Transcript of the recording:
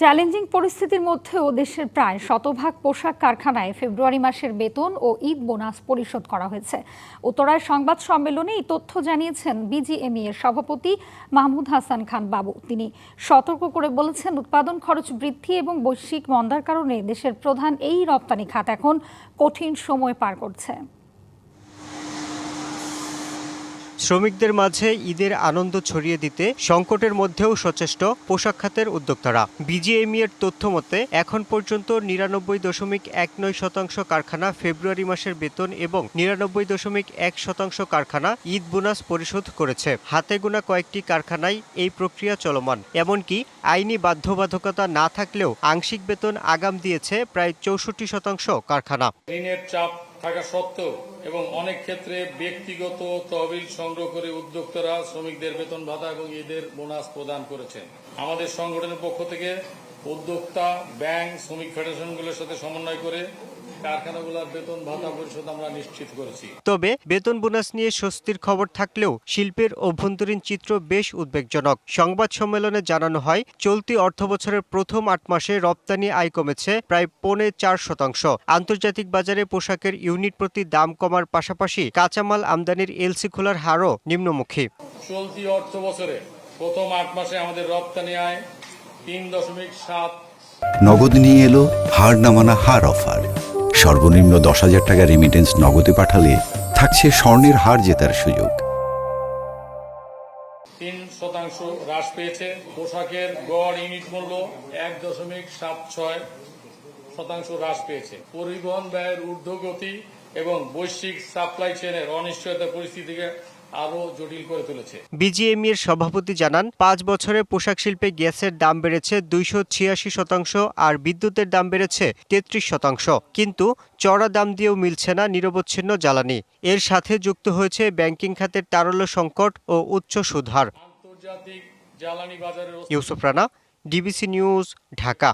Challenging পরিস্থিতির মধ্যেও দেশের প্রায় শতভাগ পোশাক কারখানায় ফেব্রুয়ারি মাসের বেতন ও ঈদ বোনাস পরিশোধ করা হয়েছে। উত্তরায় সংবাদ সম্মেলনে এই তথ্য জানিয়েছেন বিজিএমইএ এর সভাপতি মাহমুদ হাসান খান বাবু। তিনি সতর্ক করে বলেছেন, উৎপাদন খরচ বৃদ্ধি এবং বৈশ্বিক মন্দার কারণে দেশের প্রধান এই রপ্তানি খাত এখন কঠিন সময় পার করছে। শ্রমিকদের মাঝে ঈদের আনন্দ ছড়িয়ে দিতে সংকটের মধ্যেও সচেষ্ট পোশাক খাতের উদ্যোক্তারা। বিজিএমইএ এর তথ্য মতে এখন পর্যন্ত ৯৯.১৯% কারখানা ফেব্রুয়ারি মাসের বেতন এবং ৯৯.১% কারখানা ঈদ বোনাস পরিশোধ করেছে। হাতে গোনা কয়েকটি কারখানায় এই প্রক্রিয়া চলমান। এমনকি আইনি বাধ্যবাধকতা না থাকলেও আংশিক বেতন আগাম দিয়েছে প্রায় ৬৪% কারখানা। ঋণের চাপ থাকা সত্ত্বেও এবং অনেক ক্ষেত্রে ব্যক্তিগত তহবিল সংগ্রহ করে উদ্যোক্তারা শ্রমিকদের বেতন ভাতা এবং ঈদের বোনাস প্রদান করেছেন। আমাদের সংগঠনের পক্ষ থেকে উদ্যোক্তা, ব্যাংক, শ্রমিক ফেডারেশনগুলোর সাথে সমন্বয় করে কারখানাগুলোর বেতন ভাতা পরিশোধ আমরা নিশ্চিত করেছি। তবে বেতন বোনাস নিয়ে স্বস্তির খবর থাকলেও শিল্পের অভ্যন্তরীণ চিত্র বেশ উদ্বেগজনক। সংবাদ সম্মেলনে জানানো হয়, চলতি অর্থবছরের প্রথম ৮ মাসে রপ্তানি আয় কমেছে প্রায় ৪.৫%। আন্তর্জাতিক বাজারে পোশাকের ইউনিট প্রতি দাম কমার পাশাপাশি কাঁচামাল আমদানির এলসি খোলার হারও নিম্নমুখী। চলতি অর্থবছরে প্রথম ৮ মাসে আমাদের রপ্তানি আয় ৩.৭। নগদ নিয়ে এলো হার না মানা হার অফার। সর্বনিম্ন ১০,০০০ টাকা রেমিটেন্স নগদে পাঠালে থাকছে স্বর্ণের হার জেতার সুযোগ। ৩% হ্রাস পেয়েছে। পোশাকের গড় ইউনিট মূল্য ১.৭৬% হ্রাস পেয়েছে। পরিবহন ব্যয়ের ঊর্ধ্বগতি এবং বৈশ্বিক সাপ্লাই চেনের অনিশ্চয়তা পরিস্থিতিকে আরো জটিল করে তুলেছে। বিজিএমইএ এর সভাপতি জানান, ৫ বছরে পোশাক শিল্পে গ্যাসের দাম বেড়েছে ২৮৬% আর বিদ্যুতের দাম বেড়েছে ৩৩%। কিন্তু চড়া দাম দিয়েও মিলছে না নিরবচ্ছিন্ন জ্বালানি। এর সাথে যুক্ত হয়েছে ব্যাংকিং খাতের তারল্য সংকট ও উচ্চ সুদহার। আন্তর্জাতিক জ্বালানি বাজারের ইউসুফ রানা, ডিবিসি নিউজ, ঢাকা।